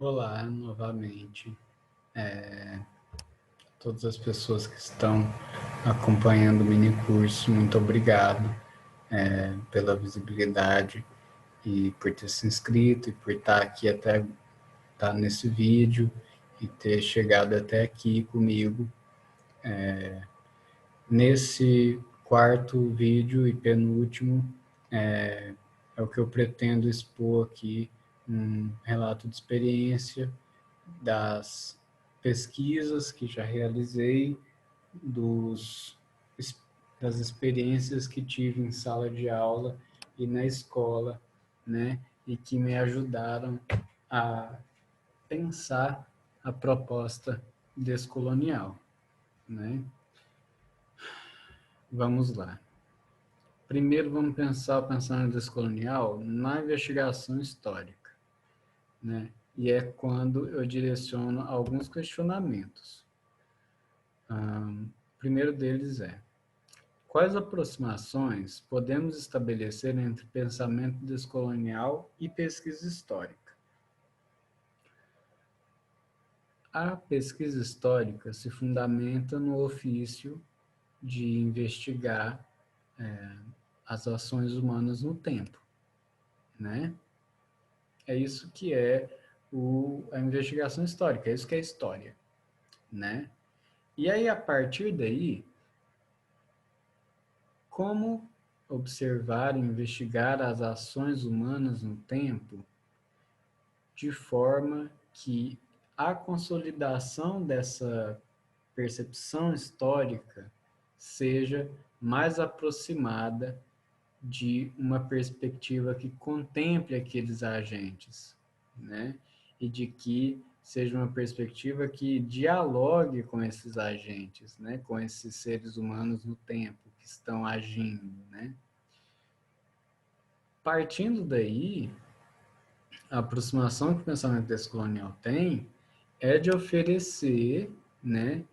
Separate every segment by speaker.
Speaker 1: Olá, novamente. Todas as pessoas que estão acompanhando o mini curso, muito obrigado pela visibilidade e por ter se inscrito e por estar aqui até estar nesse vídeo e ter chegado até aqui comigo. Nesse quarto vídeo e penúltimo, é o que eu pretendo expor aqui, um relato de experiência das pesquisas que já realizei, dos, das experiências que tive em sala de aula e na escola, né? E que me ajudaram a pensar a proposta descolonial, né? Vamos lá. Primeiro vamos pensar o pensamento descolonial na investigação histórica, né? E é quando eu direciono alguns questionamentos. O primeiro deles é: quais aproximações podemos estabelecer entre pensamento descolonial e pesquisa histórica? A pesquisa histórica se fundamenta no ofício de investigar as ações humanas no tempo, né? É isso que é a investigação histórica, é isso que é história, né? E aí, a partir daí, como observar e investigar as ações humanas no tempo de forma que a consolidação dessa percepção histórica seja mais aproximada de uma perspectiva que contemple aqueles agentes, né? E de que seja uma perspectiva que dialogue com esses agentes, né? Com esses seres humanos no tempo que estão agindo, né? Partindo daí, a aproximação que o pensamento descolonial tem é de oferecer, né,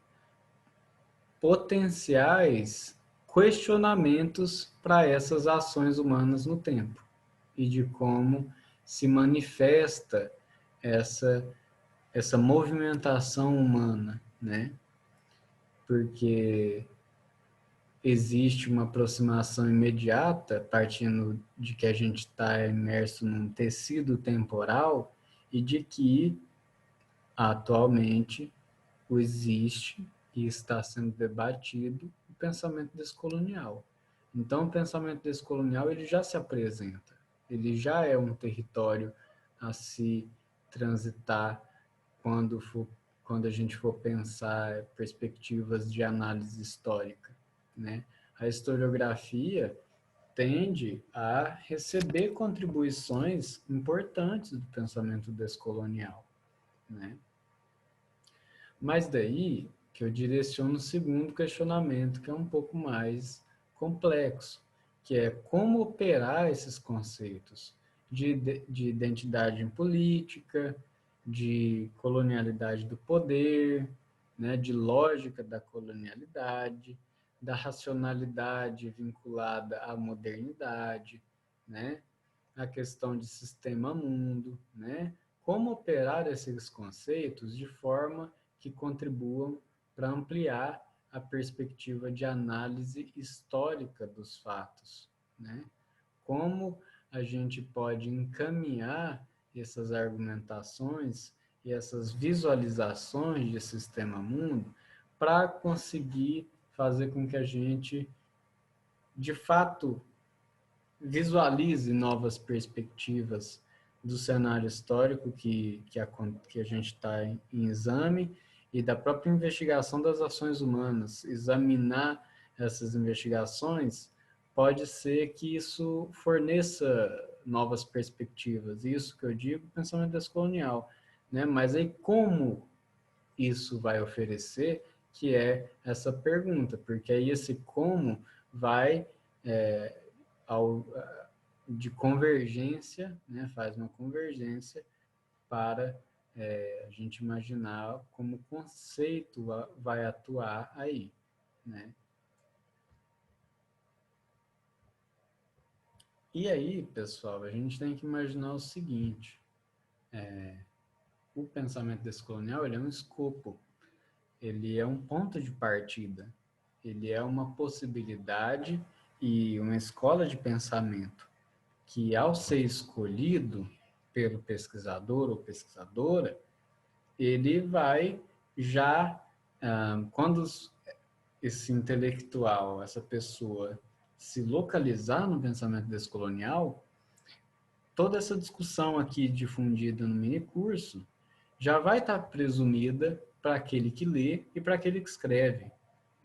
Speaker 1: potenciais questionamentos para essas ações humanas no tempo e de como se manifesta essa essa movimentação humana, né? Porque existe uma aproximação imediata, partindo de que a gente está imerso num tecido temporal e de que atualmente existe e está sendo debatido o pensamento descolonial. Então, o pensamento descolonial ele já se apresenta, ele já é um território a se transitar quando quando a gente for pensar perspectivas de análise histórica, né? A historiografia tende a receber contribuições importantes do pensamento descolonial, né? Mas daí que eu direciono o segundo questionamento, que é um pouco mais complexo, que é como operar esses conceitos de identidade política, de colonialidade do poder, né, de lógica da colonialidade, da racionalidade vinculada à modernidade, né, a questão de sistema mundo, né, como operar esses conceitos de forma que contribuam para ampliar a perspectiva de análise histórica dos fatos, né? Como a gente pode encaminhar essas argumentações e essas visualizações de sistema mundo para conseguir fazer com que a gente, de fato, visualize novas perspectivas do cenário histórico que a gente está em exame e da própria investigação das ações humanas. Examinar essas investigações pode ser que isso forneça novas perspectivas. Isso que eu digo, pensamento descolonial, né? Mas aí como isso vai oferecer, que é essa pergunta, porque aí esse como vai ao, de convergência, né, faz uma convergência para a gente imaginar como o conceito vai atuar aí, né? E aí, pessoal, a gente tem que imaginar o seguinte: o pensamento descolonial, ele é um escopo, ele é um ponto de partida, ele é uma possibilidade e uma escola de pensamento que, ao ser escolhido pelo pesquisador ou pesquisadora, ele vai já, quando esse intelectual, essa pessoa, se localizar no pensamento descolonial, toda essa discussão aqui difundida no minicurso já vai estar presumida para aquele que lê e para aquele que escreve,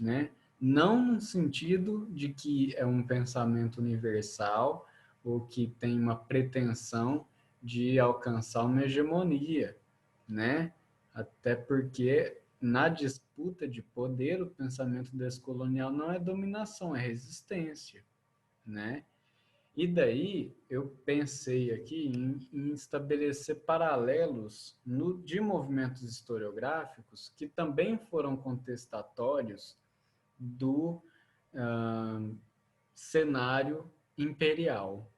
Speaker 1: né? Não no sentido de que é um pensamento universal ou que tem uma pretensão de alcançar uma hegemonia, né? Até porque na disputa de poder, o pensamento descolonial não é dominação, é resistência, né? E daí eu pensei aqui em estabelecer paralelos de movimentos historiográficos que também foram contestatórios do uh, cenário imperial,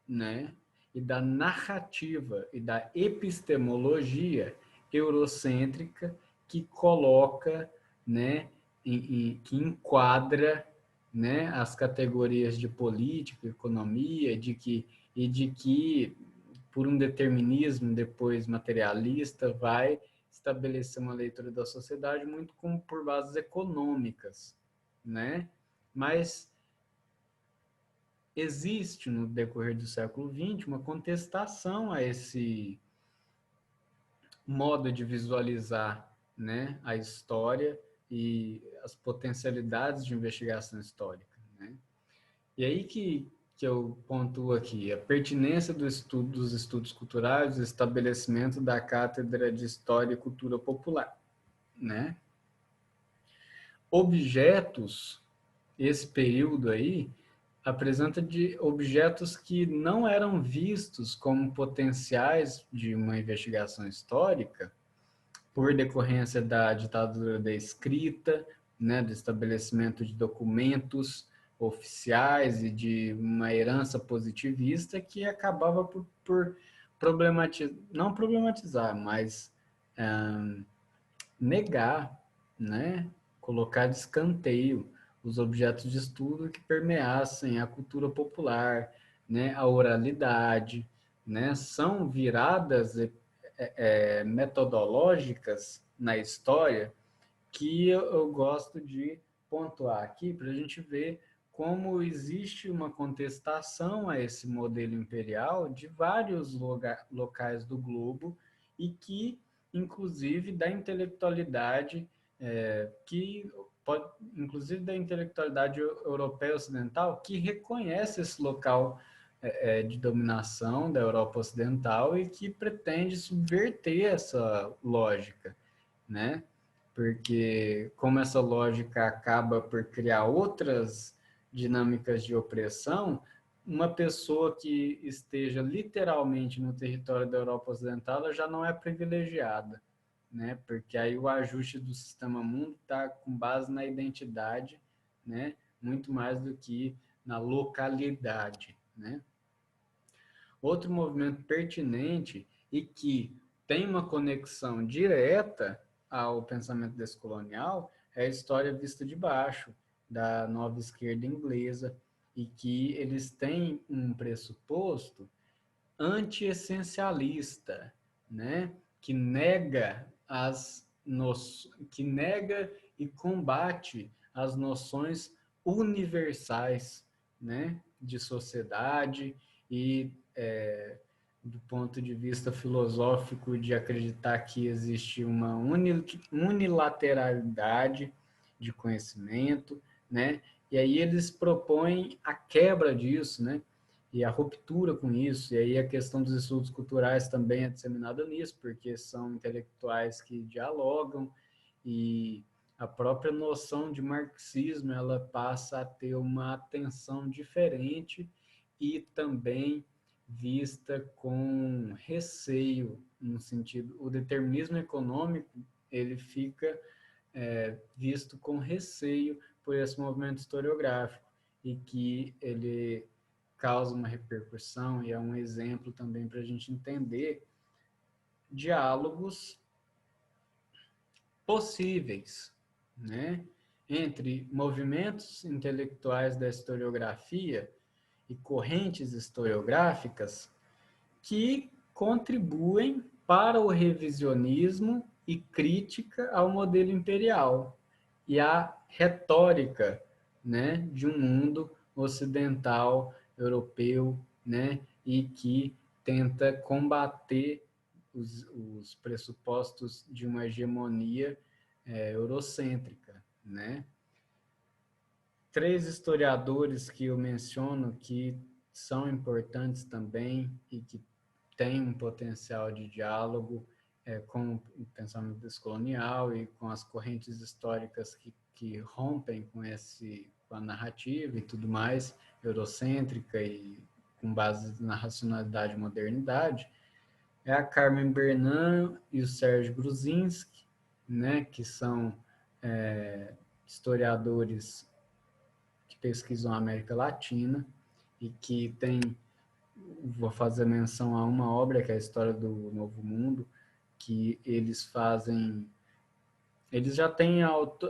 Speaker 1: né? E da narrativa e da epistemologia eurocêntrica que coloca, né, que enquadra, né, as categorias de política, economia, de que por um determinismo depois materialista vai estabelecer uma leitura da sociedade muito como por bases econômicas, né? Mas existe no decorrer do século XX uma contestação a esse modo de visualizar, né, a história e as potencialidades de investigação histórica, né? E aí que eu pontuo aqui a pertinência do estudo dos estudos culturais, o estabelecimento da cátedra de História e Cultura Popular, né? Objetos, esse período aí apresenta de objetos que não eram vistos como potenciais de uma investigação histórica por decorrência da ditadura da escrita, né, do estabelecimento de documentos oficiais e de uma herança positivista que acabava por problematizar, não problematizar, mas negar, né, colocar de escanteio os objetos de estudo que permeassem a cultura popular, né, a oralidade, né, são viradas metodológicas na história que eu gosto de pontuar aqui para a gente ver como existe uma contestação a esse modelo imperial de vários locais do globo e que, inclusive, da intelectualidade, que pode, inclusive da intelectualidade europeia ocidental, que reconhece esse local de dominação da Europa Ocidental e que pretende subverter essa lógica, né? Porque como essa lógica acaba por criar outras dinâmicas de opressão, uma pessoa que esteja literalmente no território da Europa Ocidental ela já não é privilegiada, né? Porque aí o ajuste do sistema mundo está com base na identidade, né? Muito mais do que na localidade, né? Outro movimento pertinente e que tem uma conexão direta ao pensamento descolonial é a história vista de baixo, da nova esquerda inglesa, e que eles têm um pressuposto anti-essencialista, né? Que nega que nega e combate as noções universais, né? De sociedade e do ponto de vista filosófico de acreditar que existe uma unilateralidade de conhecimento, né? E aí eles propõem a quebra disso, né? E a ruptura com isso, e aí a questão dos estudos culturais também é disseminada nisso, porque são intelectuais que dialogam e a própria noção de marxismo ela passa a ter uma atenção diferente e também vista com receio, no sentido, o determinismo econômico ele fica visto com receio por esse movimento historiográfico e que ele causa uma repercussão e é um exemplo também para a gente entender diálogos possíveis, né, entre movimentos intelectuais da historiografia e correntes historiográficas que contribuem para o revisionismo e crítica ao modelo imperial e à retórica, né, de um mundo ocidental, europeu, né, e que tenta combater os pressupostos de uma hegemonia eurocêntrica, né? Três historiadores que eu menciono que são importantes também e que têm um potencial de diálogo com o pensamento descolonial e com as correntes históricas que rompem com a narrativa e tudo mais, eurocêntrica e com base na racionalidade e modernidade, é a Carmen Bernan e o Sérgio Gruzinski, né, que são historiadores que pesquisam a América Latina e que tem, vou fazer menção a uma obra que é a História do Novo Mundo, que eles fazem, eles já têm,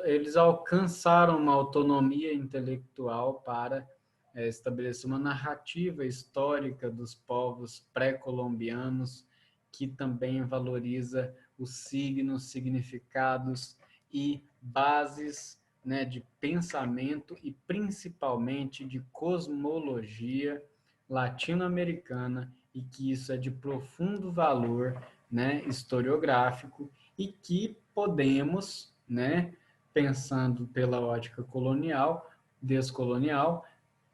Speaker 1: eles alcançaram uma autonomia intelectual para estabelecer uma narrativa histórica dos povos pré-colombianos que também valoriza os signos, significados e bases, né, de pensamento e principalmente de cosmologia latino-americana e que isso é de profundo valor, né, historiográfico e que podemos, né, pensando pela ótica colonial, descolonial,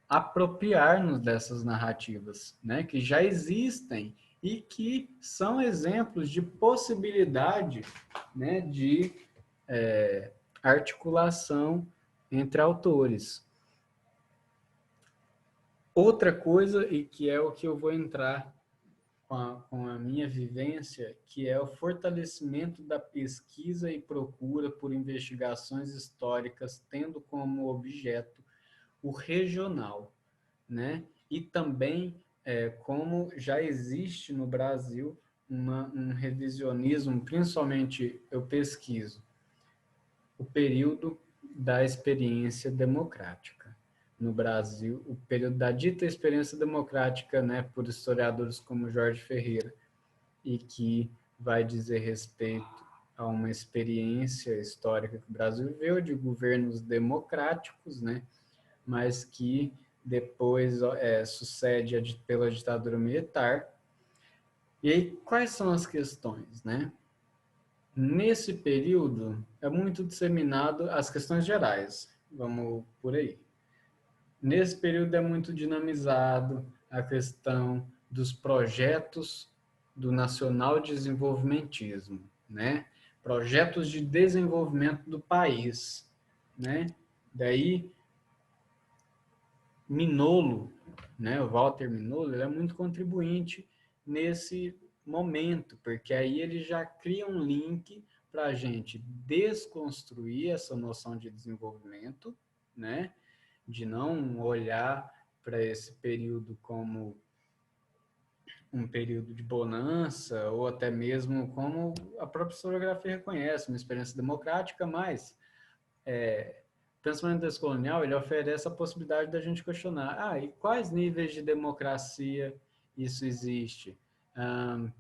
Speaker 1: apropriar-nos dessas narrativas, né, que já existem e que são exemplos de possibilidade, né, de articulação entre autores. Outra coisa, e que é o que eu vou entrar com a minha vivência, que é o fortalecimento da pesquisa e procura por investigações históricas, tendo como objeto o regional, né? E também como já existe no Brasil um revisionismo, principalmente eu pesquiso o período da experiência democrática no Brasil, o período da dita experiência democrática, né, por historiadores como Jorge Ferreira, e que vai dizer respeito a uma experiência histórica que o Brasil viveu de governos democráticos, né, mas que depois sucede pela ditadura militar. E aí, quais são as questões, né? Nesse período, é muito disseminado as questões gerais, vamos por aí. Nesse período é muito dinamizado a questão dos projetos do nacional desenvolvimentismo, né? Projetos de desenvolvimento do país, né? Daí Minolo, né, o Walter Minolo, ele é muito contribuinte nesse momento, porque aí ele já cria um link para a gente desconstruir essa noção de desenvolvimento, né, de não olhar para esse período como um período de bonança, ou até mesmo como a própria historiografia reconhece, uma experiência democrática, mas o pensamento descolonial ele oferece a possibilidade da gente questionar, e quais níveis de democracia isso existe? Um,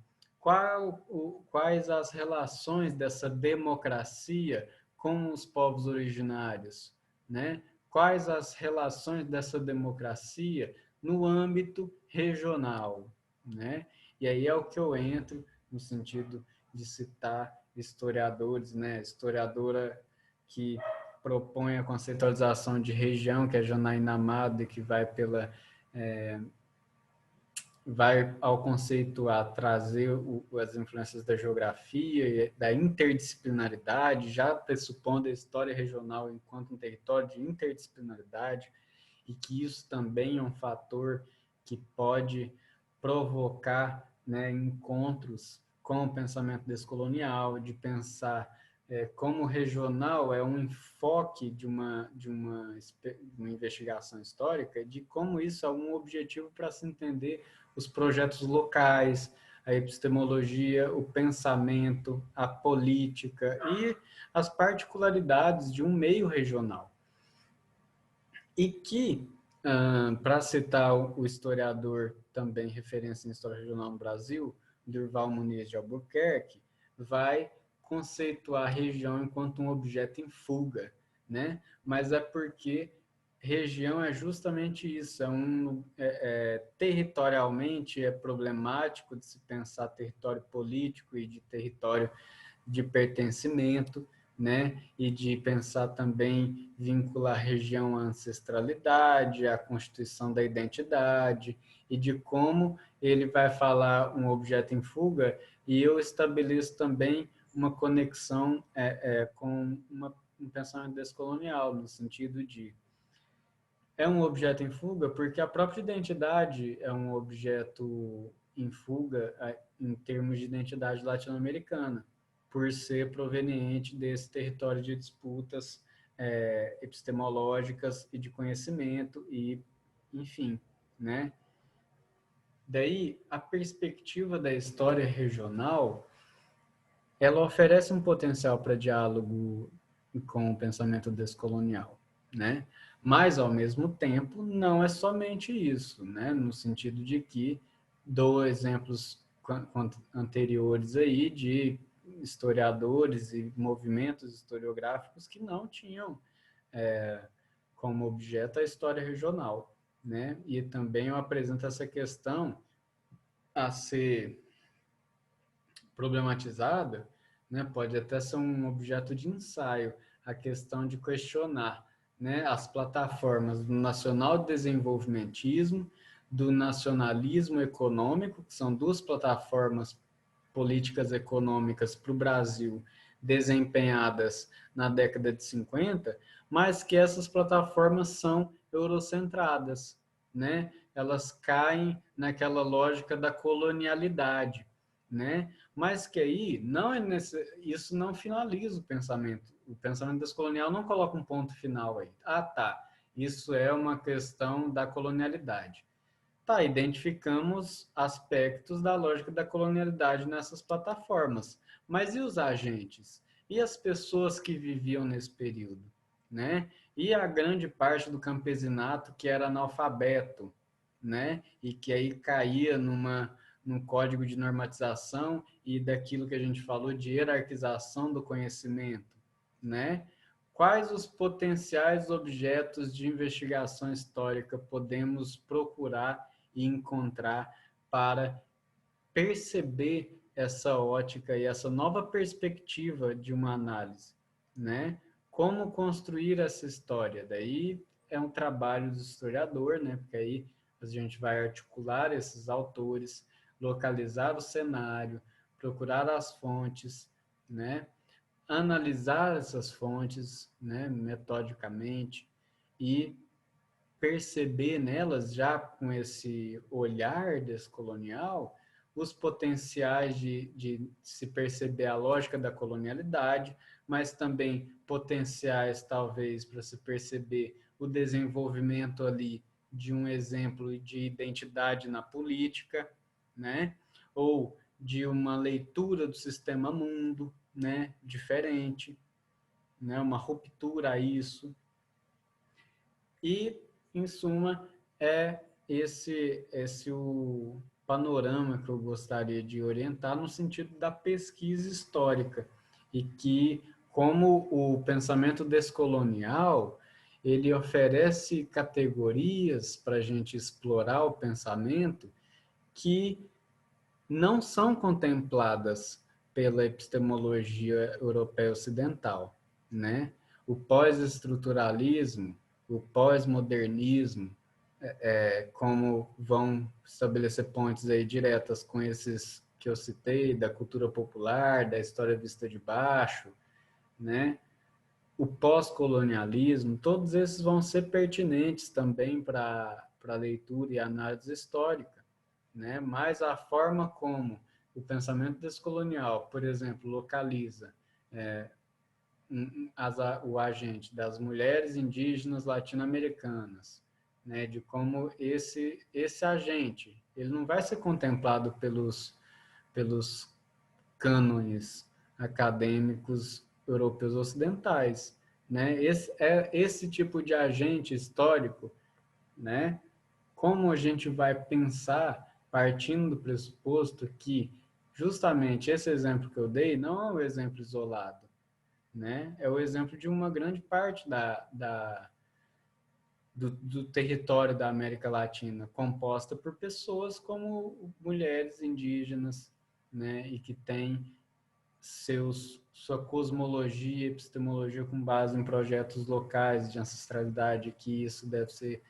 Speaker 1: quais as relações dessa democracia com os povos originários, né? Quais as relações dessa democracia no âmbito regional, né? E aí é o que eu entro no sentido de citar historiadores, né? Historiadora que propõe a conceitualização de região, que é Janaína Amado, que vai ao conceituar trazer as influências da geografia e da interdisciplinaridade, já pressupondo a história regional enquanto um território de interdisciplinaridade, e que isso também é um fator que pode provocar, né, encontros com o pensamento descolonial, de pensar como regional é um enfoque de uma investigação histórica, de como isso é um objetivo para se entender os projetos locais, a epistemologia, o pensamento, a política e as particularidades de um meio regional. E que, para citar o historiador também referência em história regional no Brasil, Durval Muniz de Albuquerque, vai conceituar a região enquanto um objeto em fuga, né? Mas é porque região é justamente isso, territorialmente é problemático de se pensar território político e de território de pertencimento, né? E de pensar também vincular a região à ancestralidade, à constituição da identidade, e de como ele vai falar um objeto em fuga, e eu estabeleço também uma conexão com um pensamento descolonial, no sentido de é um objeto em fuga porque a própria identidade é um objeto em fuga em termos de identidade latino-americana, por ser proveniente desse território de disputas epistemológicas e de conhecimento e, enfim, né? Daí, a perspectiva da história regional, ela oferece um potencial para diálogo com o pensamento descolonial, né? Mas, ao mesmo tempo, não é somente isso, né? No sentido de que dou exemplos anteriores aí de historiadores e movimentos historiográficos que não tinham como objeto a história regional, né? E também eu apresento essa questão a ser problematizada, né, pode até ser um objeto de ensaio, a questão de questionar, né, as plataformas do nacional desenvolvimentismo, do nacionalismo econômico, que são duas plataformas políticas econômicas para o Brasil desempenhadas na década de 50, mas que essas plataformas são eurocentradas, né? Elas caem naquela lógica da colonialidade, né? Mas que aí isso não finaliza o pensamento. O pensamento descolonial não coloca um ponto final aí. Ah, tá. Isso é uma questão da colonialidade. Tá, identificamos aspectos da lógica da colonialidade nessas plataformas. Mas e os agentes? E as pessoas que viviam nesse período? Né? E a grande parte do campesinato que era analfabeto, né? E que aí caía num código de normatização e daquilo que a gente falou de hierarquização do conhecimento, né? Quais os potenciais objetos de investigação histórica podemos procurar e encontrar para perceber essa ótica e essa nova perspectiva de uma análise, né? Como construir essa história? Daí é um trabalho do historiador, né? Porque aí a gente vai articular esses autores, localizar o cenário, procurar as fontes, né? Analisar essas fontes, né? Metodicamente e perceber nelas, já com esse olhar descolonial, os potenciais de se perceber a lógica da colonialidade, mas também potenciais, talvez, para se perceber o desenvolvimento ali de um exemplo de identidade na política, né? Ou de uma leitura do sistema mundo, né? Diferente, né? Uma ruptura a isso. E, em suma, é esse o panorama que eu gostaria de orientar no sentido da pesquisa histórica e que, como o pensamento descolonial, ele oferece categorias para a gente explorar o pensamento que não são contempladas pela epistemologia europeia ocidental, né? O pós-estruturalismo, o pós-modernismo, como vão estabelecer pontes aí diretas com esses que eu citei, da cultura popular, da história vista de baixo, né? O pós-colonialismo, todos esses vão ser pertinentes também para a leitura e análise histórica, né? Mas a forma como o pensamento descolonial, por exemplo, localiza o agente das mulheres indígenas latino-americanas, né? De como esse agente, ele não vai ser contemplado pelos cânones acadêmicos europeus ocidentais, né? Esse tipo de agente histórico, né? Como a gente vai pensar partindo do pressuposto que justamente esse exemplo que eu dei não é um exemplo isolado, né? É o exemplo de uma grande parte do território da América Latina, composta por pessoas como mulheres indígenas, né? E que têm sua cosmologia, epistemologia com base em projetos locais de ancestralidade, que isso deve ser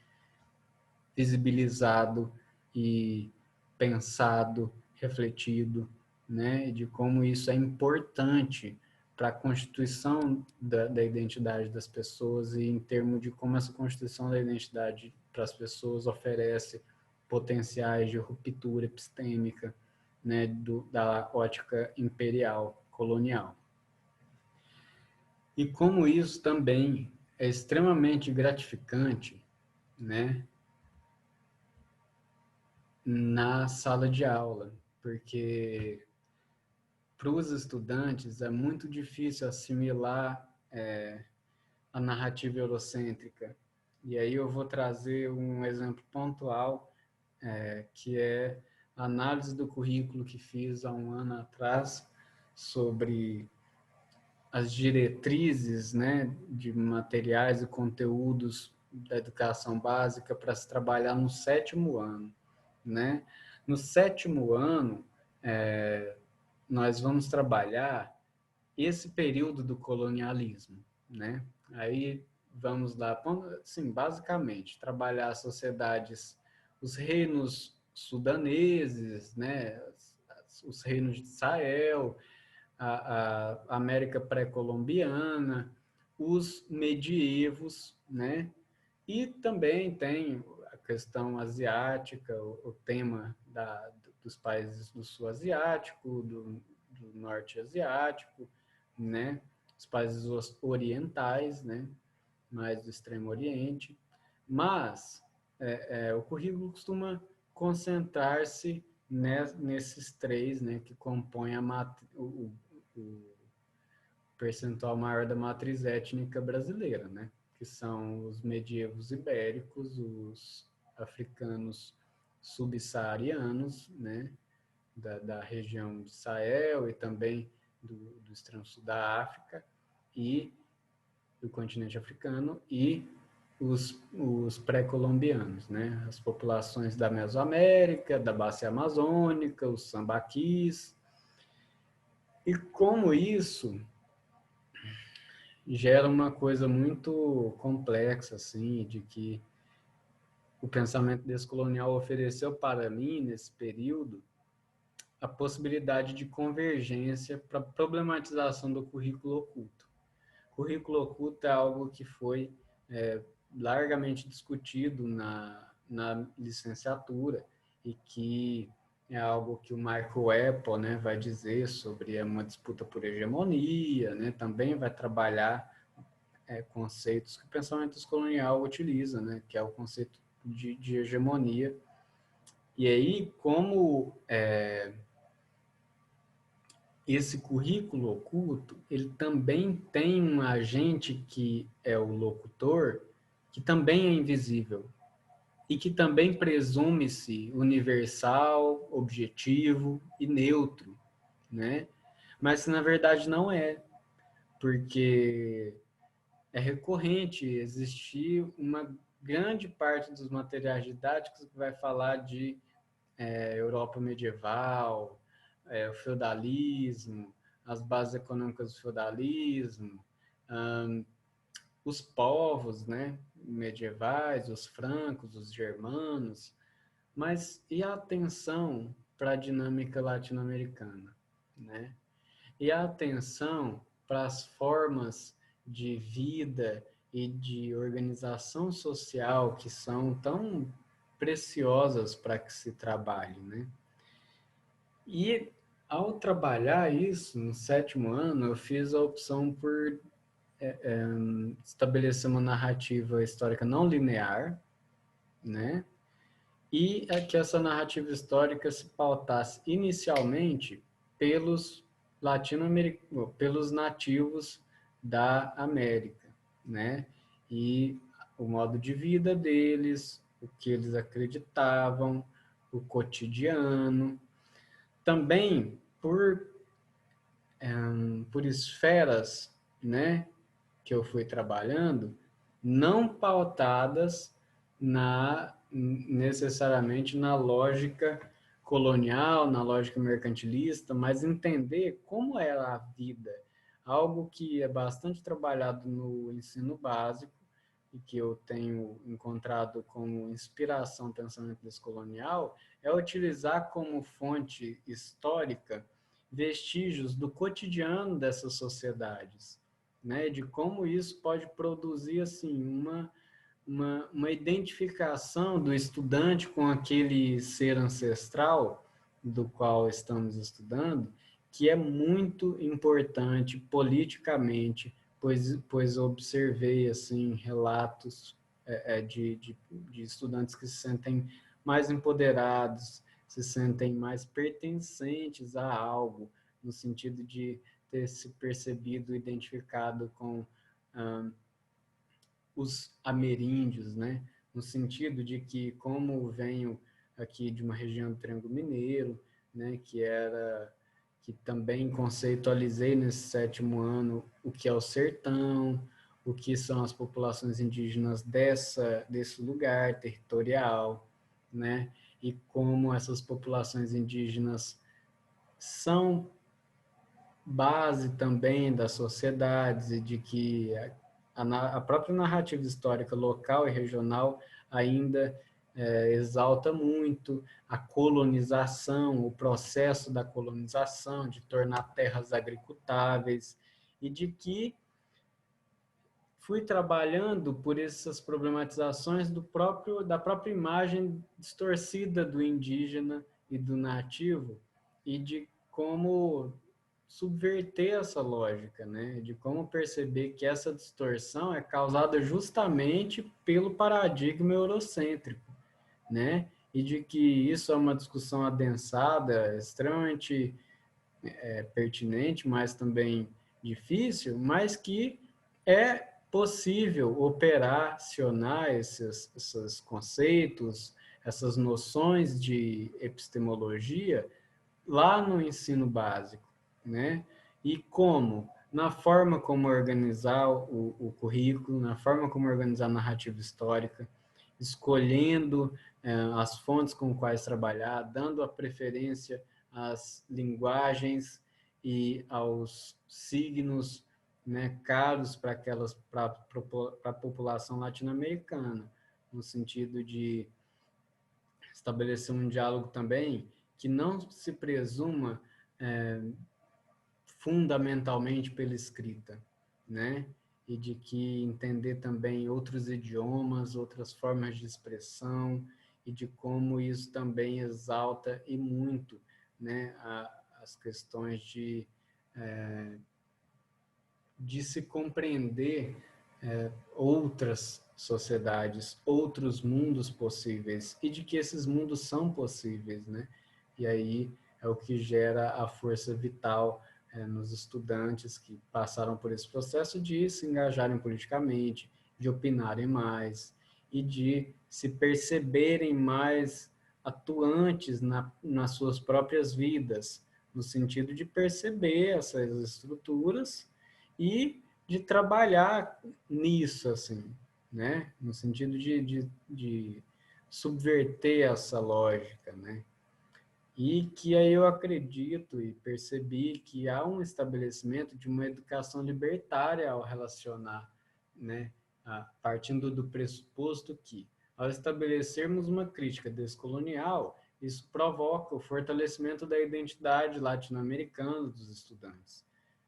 Speaker 1: visibilizado e pensado, refletido, né? De como isso é importante para a constituição da identidade das pessoas e em termos de como essa constituição da identidade para as pessoas oferece potenciais de ruptura epistêmica, né, da ótica imperial, colonial. E como isso também é extremamente gratificante, né, na sala de aula, porque para os estudantes é muito difícil assimilar a narrativa eurocêntrica. E aí eu vou trazer um exemplo pontual, que é a análise do currículo que fiz há um ano atrás sobre as diretrizes, né, de materiais e conteúdos da educação básica para se trabalhar no 7º ano, né? No 7º ano, nós vamos trabalhar esse período do colonialismo, né? Aí vamos lá, assim, basicamente, trabalhar as sociedades, os reinos sudaneses, né? Os reinos de Sahel, a América pré-colombiana, os medievos, né? E também tem a questão asiática, o tema dos países do sul asiático, do norte asiático, né? Os países orientais, né? Mais do Extremo Oriente. Mas o currículo costuma concentrar-se nesses três, né? Que compõem o percentual maior da matriz étnica brasileira, né? Que são os medievos ibéricos, os africanos subsaarianos, né? Da região de Sahel e também do extremo sul da África e do continente africano e os pré-colombianos, né? As populações da Mesoamérica, da Bacia Amazônica, os sambaquis. E como isso gera uma coisa muito complexa, assim, de que o pensamento descolonial ofereceu para mim, nesse período, a possibilidade de convergência para problematização do currículo oculto. O currículo oculto é algo que foi largamente discutido na licenciatura e que é algo que o Michael Apple, né, vai dizer sobre uma disputa por hegemonia, né, também vai trabalhar conceitos que o pensamento colonial utiliza, né, que é o conceito de hegemonia. E aí, como esse currículo oculto, ele também tem um agente que é o locutor, que também é invisível e que também presume-se universal, objetivo e neutro, né? Mas na verdade não é, porque é recorrente existir uma grande parte dos materiais didáticos que vai falar de Europa medieval, o feudalismo, as bases econômicas do feudalismo, os povos, né, medievais, os francos, os germanos, mas e a atenção para a dinâmica latino-americana, né? E a atenção para as formas de vida e de organização social que são tão preciosas para que se trabalhe, né? E ao trabalhar isso no 7º ano, eu fiz a opção por estabelecer uma narrativa histórica não linear, né? e é que essa narrativa histórica se pautasse inicialmente pelos latino-americanos, pelos nativos da América, né? E o modo de vida deles, o que eles acreditavam, o cotidiano, também por esferas, né, que eu fui trabalhando, não pautadas necessariamente na lógica colonial, na lógica mercantilista, mas entender como era a vida, algo que é bastante trabalhado no ensino básico e que eu tenho encontrado como inspiração no pensamento descolonial, é utilizar como fonte histórica vestígios do cotidiano dessas sociedades, né? De como isso pode produzir assim uma identificação do estudante com aquele ser ancestral do qual estamos estudando, que é muito importante politicamente, pois observei assim relatos de estudantes que se sentem mais empoderados, se sentem mais pertencentes a algo, no sentido de ter se percebido, identificado com os ameríndios, né? No sentido de que, como venho aqui de uma região do Triângulo Mineiro, né, que também conceitualizei nesse 7º ano o que é o sertão, o que são as populações indígenas desse lugar territorial, né? E como essas populações indígenas são base também das sociedades e de que a própria narrativa histórica local e regional ainda exalta muito a colonização, o processo da colonização, de tornar terras agricultáveis, e de que fui trabalhando por essas problematizações da própria imagem distorcida do indígena e do nativo, e de como subverter essa lógica, né? De como perceber que essa distorção é causada justamente pelo paradigma eurocêntrico, né? E de que isso é uma discussão adensada, extremamente pertinente, mas também difícil, mas que é possível operacionar esses conceitos, essas noções de epistemologia lá no ensino básico, né? E como? Na forma como organizar o currículo, na forma como organizar a narrativa histórica, escolhendo as fontes com quais trabalhar, dando a preferência às linguagens e aos signos, né, caros para a população latino-americana, no sentido de estabelecer um diálogo também que não se presuma fundamentalmente pela escrita, né? E de que entender também outros idiomas, outras formas de expressão, e de como isso também exalta e muito, né, as questões de se compreender outras sociedades, outros mundos possíveis, e de que esses mundos são possíveis, né? E aí é o que gera a força vital nos estudantes que passaram por esse processo de se engajarem politicamente, de opinarem mais e de se perceberem mais atuantes nas suas próprias vidas, no sentido de perceber essas estruturas e de trabalhar nisso, assim, né? No sentido de subverter essa lógica, né? E que aí eu acredito e percebi que há um estabelecimento de uma educação libertária ao relacionar, né? Partindo do pressuposto que, ao estabelecermos uma crítica descolonial, isso provoca o fortalecimento da identidade latino-americana dos estudantes,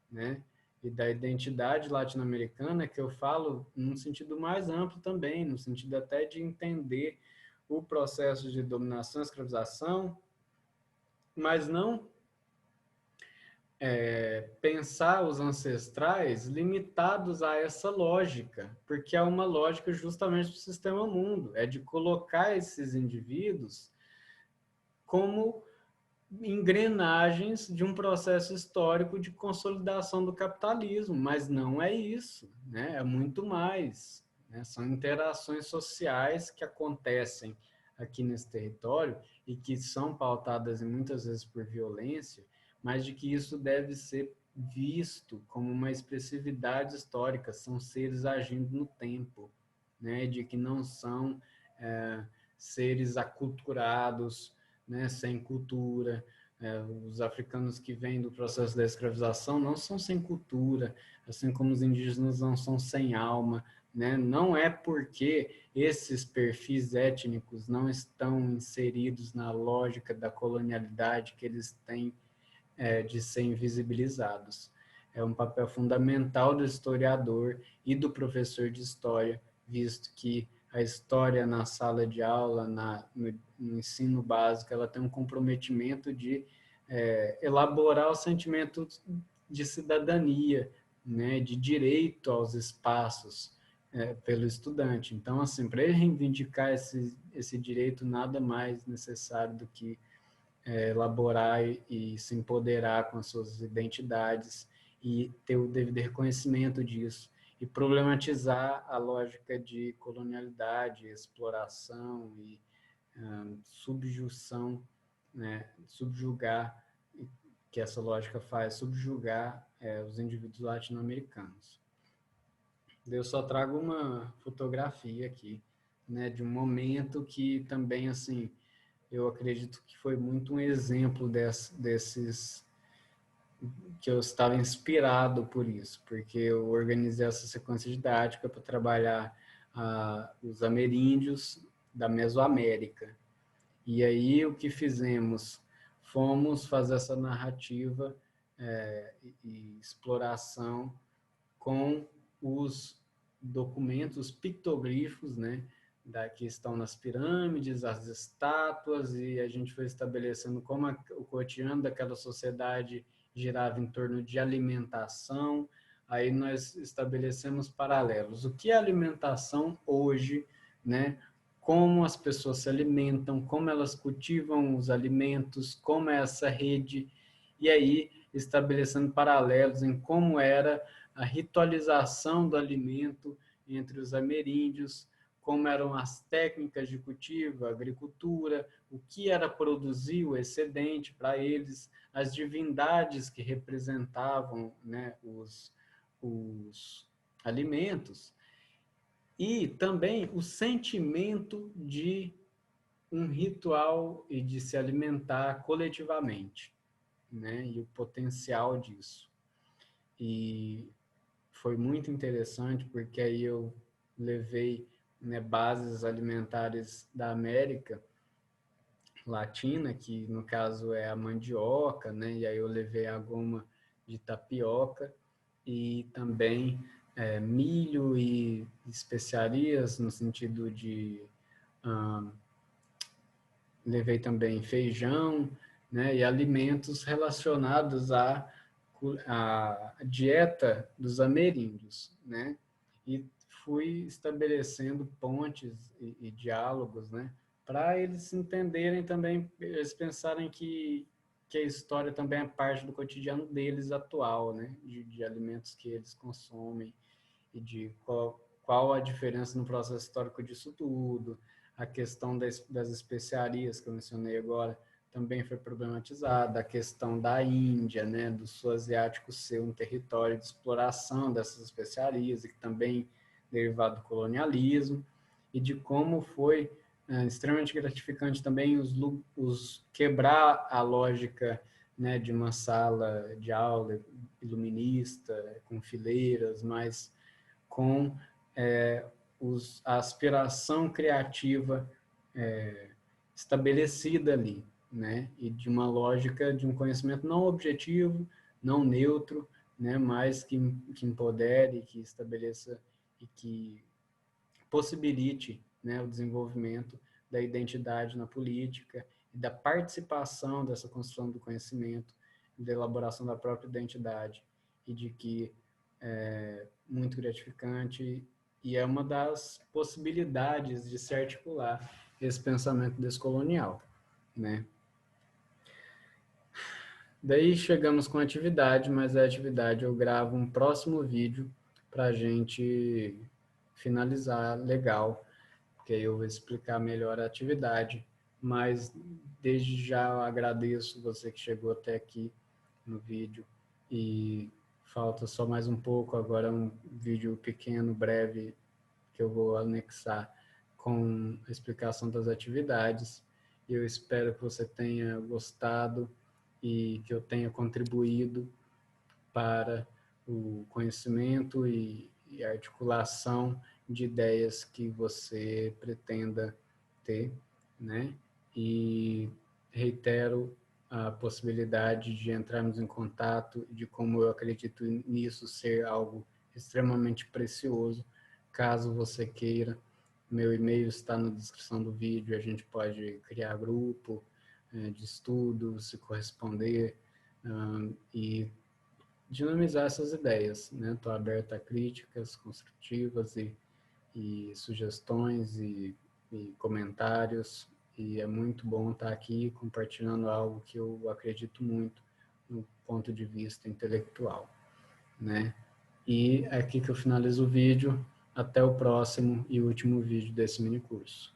Speaker 1: né? E da identidade latino-americana, que eu falo num sentido mais amplo também, no sentido até de entender o processo de dominação e escravização, mas não pensar os ancestrais limitados a essa lógica, porque é uma lógica justamente do sistema mundo, é de colocar esses indivíduos como engrenagens de um processo histórico de consolidação do capitalismo, mas não é isso, né? É muito mais, né? São interações sociais que acontecem aqui nesse território e que são pautadas muitas vezes por violência, mas de que isso deve ser visto como uma expressividade histórica, são seres agindo no tempo, né? De que não são seres aculturados, né, sem cultura. Os africanos que vêm do processo da escravização não são sem cultura, assim como os indígenas não são sem alma, né? Não é porque esses perfis étnicos não estão inseridos na lógica da colonialidade que eles têm de ser invisibilizados. É um papel fundamental do historiador e do professor de história, visto que a história na sala de aula, no ensino básico, ela tem um comprometimento de elaborar o sentimento de cidadania, né, de direito aos espaços pelo estudante. Então, assim, para ele reivindicar esse direito, nada mais necessário do que elaborar e se empoderar com as suas identidades e ter o devido reconhecimento disso e problematizar a lógica de colonialidade, exploração e subjugação, né, subjugar, que essa lógica faz, subjugar os indivíduos latino-americanos. Eu só trago uma fotografia aqui, né, de um momento que também, assim, eu acredito que foi muito um exemplo desses que eu estava inspirado por isso, porque eu organizei essa sequência didática para trabalhar os ameríndios da Mesoamérica. E aí o que fizemos? Fomos fazer essa narrativa e exploração com os documentos, os pictoglifos, né, que estão nas pirâmides, as estátuas, e a gente foi estabelecendo como o cotidiano daquela sociedade girava em torno de alimentação. Aí nós estabelecemos paralelos. O que é alimentação hoje, né? Como as pessoas se alimentam, como elas cultivam os alimentos, como é essa rede, e aí estabelecendo paralelos em como era a ritualização do alimento entre os ameríndios, como eram as técnicas de cultivo, a agricultura, o que era produzir o excedente para eles, as divindades que representavam, né, os alimentos, e também o sentimento de um ritual e de se alimentar coletivamente, né, e o potencial disso. E foi muito interessante porque aí eu levei, né, bases alimentares da América Latina, que no caso é a mandioca, né, e aí eu levei a goma de tapioca e também milho e especiarias no sentido de levei também feijão, né, e alimentos relacionados à dieta dos ameríndios, né, e fui estabelecendo pontes e diálogos, né, para eles entenderem também, eles pensarem que a história também é parte do cotidiano deles atual, né, de alimentos que eles consomem e de qual a diferença no processo histórico disso tudo. A questão das especiarias que eu mencionei agora também foi problematizada, a questão da Índia, né, do sul asiático ser um território de exploração dessas especiarias e que também derivado do colonialismo, e de como foi extremamente gratificante também os quebrar a lógica, né, de uma sala de aula iluminista, com fileiras, mas com a aspiração criativa estabelecida ali, né? E de uma lógica de um conhecimento não objetivo, não neutro, né? Mas que empodere, que estabeleça e que possibilite, né, o desenvolvimento da identidade na política e da participação dessa construção do conhecimento de elaboração da própria identidade e de que é muito gratificante e é uma das possibilidades de se articular esse pensamento descolonial, né? Daí chegamos com a atividade, mas a atividade eu gravo um próximo vídeo para a gente finalizar legal, que aí eu vou explicar melhor a atividade, mas desde já eu agradeço você que chegou até aqui no vídeo e falta só mais um pouco, agora um vídeo pequeno, breve, que eu vou anexar com a explicação das atividades. Eu espero que você tenha gostado e que eu tenha contribuído para o conhecimento e articulação de ideias que você pretenda ter, né? E reitero a possibilidade de entrarmos em contato, de como eu acredito nisso ser algo extremamente precioso, caso você queira. Meu e-mail está na descrição do vídeo, a gente pode criar grupo de estudo, se corresponder e dinamizar essas ideias, né? Estou aberto a críticas construtivas e sugestões e comentários, e é muito bom estar aqui compartilhando algo que eu acredito muito no ponto de vista intelectual, né? E é aqui que eu finalizo o vídeo. Até o próximo e último vídeo desse mini curso.